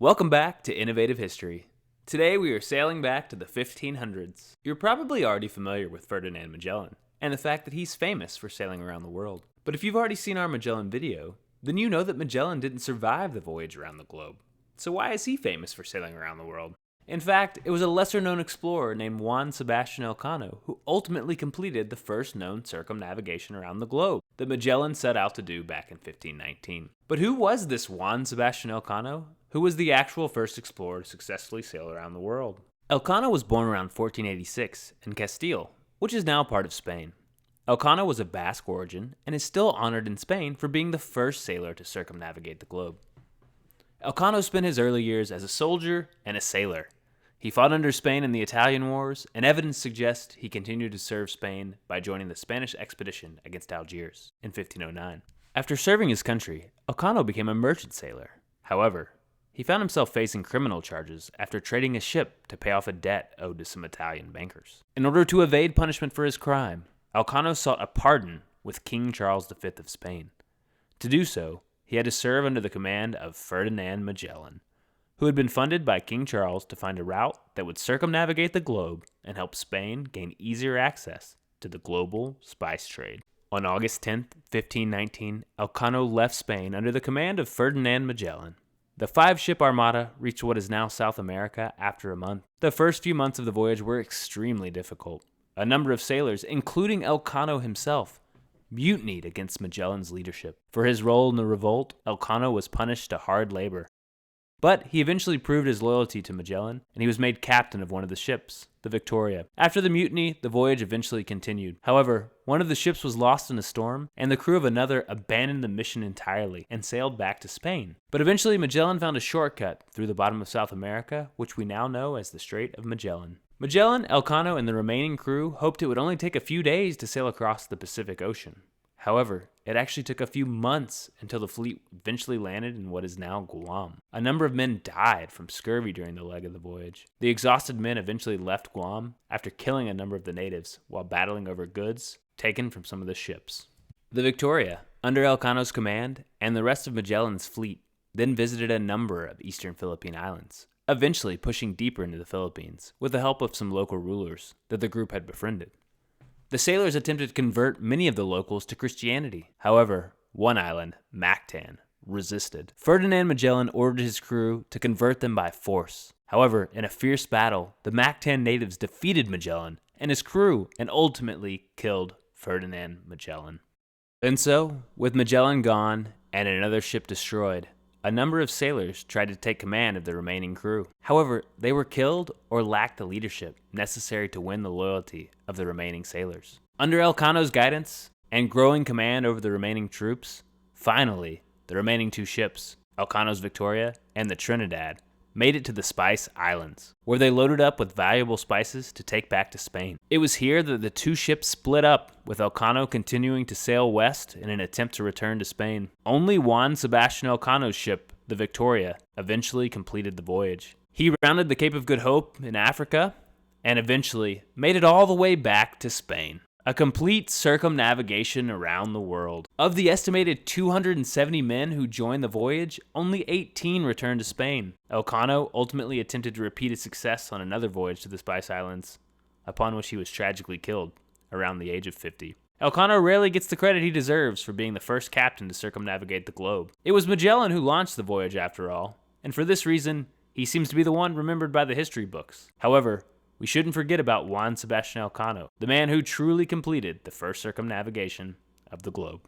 Welcome back to Innovative History. Today we are sailing back to the 1500s. You're probably already familiar with Ferdinand Magellan and the fact that he's famous for sailing around the world. But if you've already seen our Magellan video, then you know that Magellan didn't survive the voyage around the globe. So why is he famous for sailing around the world? In fact, it was a lesser-known explorer named Juan Sebastian Elcano who ultimately completed the first known circumnavigation around the globe that Magellan set out to do back in 1519. But who was this Juan Sebastian Elcano? Who was the actual first explorer to successfully sail around the world? Elcano was born around 1486 in Castile, which is now part of Spain. Elcano was of Basque origin and is still honored in Spain for being the first sailor to circumnavigate the globe. Elcano spent his early years as a soldier and a sailor. He fought under Spain in the Italian Wars, and evidence suggests he continued to serve Spain by joining the Spanish expedition against Algiers in 1509. After serving his country, Elcano became a merchant sailor. However, he found himself facing criminal charges after trading a ship to pay off a debt owed to some Italian bankers. In order to evade punishment for his crime, Elcano sought a pardon with King Charles V of Spain. To do so, he had to serve under the command of Ferdinand Magellan, who had been funded by King Charles to find a route that would circumnavigate the globe and help Spain gain easier access to the global spice trade. On August 10, 1519, Elcano left Spain under the command of Ferdinand Magellan. The 5-ship armada reached what is now South America after a month. The first few months of the voyage were extremely difficult. A number of sailors, including Elcano himself, mutinied against Magellan's leadership. For his role in the revolt, Elcano was punished to hard labor. But he eventually proved his loyalty to Magellan, and he was made captain of one of the ships, the Victoria. After the mutiny, the voyage eventually continued. However, one of the ships was lost in a storm, and the crew of another abandoned the mission entirely and sailed back to Spain. But eventually, Magellan found a shortcut through the bottom of South America, which we now know as the Strait of Magellan. Magellan, Elcano, and the remaining crew hoped it would only take a few days to sail across the Pacific Ocean. However, it actually took a few months until the fleet eventually landed in what is now Guam. A number of men died from scurvy during the leg of the voyage. The exhausted men eventually left Guam after killing a number of the natives while battling over goods taken from some of the ships. The Victoria, under Elcano's command, and the rest of Magellan's fleet then visited a number of eastern Philippine islands, eventually pushing deeper into the Philippines with the help of some local rulers that the group had befriended. The sailors attempted to convert many of the locals to Christianity. However, one island, Mactan, resisted. Ferdinand Magellan ordered his crew to convert them by force. However, in a fierce battle, the Mactan natives defeated Magellan and his crew and ultimately killed Ferdinand Magellan. And so, with Magellan gone and another ship destroyed, a number of sailors tried to take command of the remaining crew. However, they were killed or lacked the leadership necessary to win the loyalty of the remaining sailors. Under Elcano's guidance and growing command over the remaining troops, finally, the remaining 2 ships, Elcano's Victoria and the Trinidad, made it to the Spice Islands, where they loaded up with valuable spices to take back to Spain. It was here that the 2 ships split up, with Elcano continuing to sail west in an attempt to return to Spain. Only Juan Sebastian Elcano's ship, the Victoria, eventually completed the voyage. He rounded the Cape of Good Hope in Africa, and eventually made it all the way back to Spain. A complete circumnavigation around the world. Of the estimated 270 men who joined the voyage, only 18 returned to Spain. Elcano ultimately attempted to repeat his success on another voyage to the Spice Islands, upon which he was tragically killed around the age of 50. Elcano rarely gets the credit he deserves for being the first captain to circumnavigate the globe. It was Magellan who launched the voyage after all, and for this reason, he seems to be the one remembered by the history books. However, we shouldn't forget about Juan Sebastian Elcano, the man who truly completed the first circumnavigation of the globe.